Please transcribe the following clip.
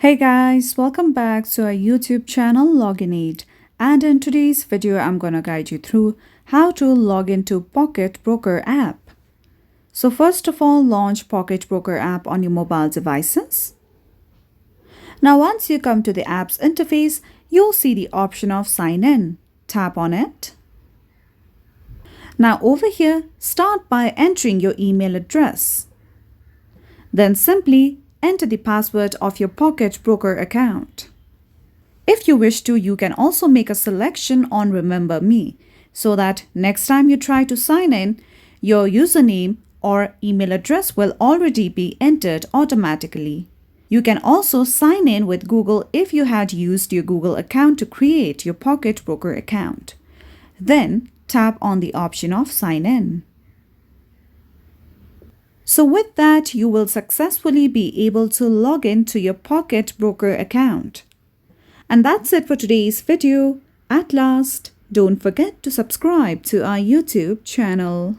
Hey guys, welcome back to our YouTube channel Login Aid. And in today's video, I'm gonna guide you through how to log into Pocket Broker app. So first of all, launch Pocket Broker app on your mobile devices. Now once you come to the app's interface, you'll see the option of sign in. Tap on it. Now over here, start by entering your email address. Then simply enter the password of your Pocket Broker account. If you wish to, you can also make a selection on Remember Me so that next time you try to sign in, your username or email address will already be entered automatically. You can also sign in with Google if you had used your Google account to create your Pocket Broker account. Then tap on the option of Sign In. So with that, you will successfully be able to log in to your Pocket Broker account. And that's it for today's video. At last, don't forget to subscribe to our YouTube channel.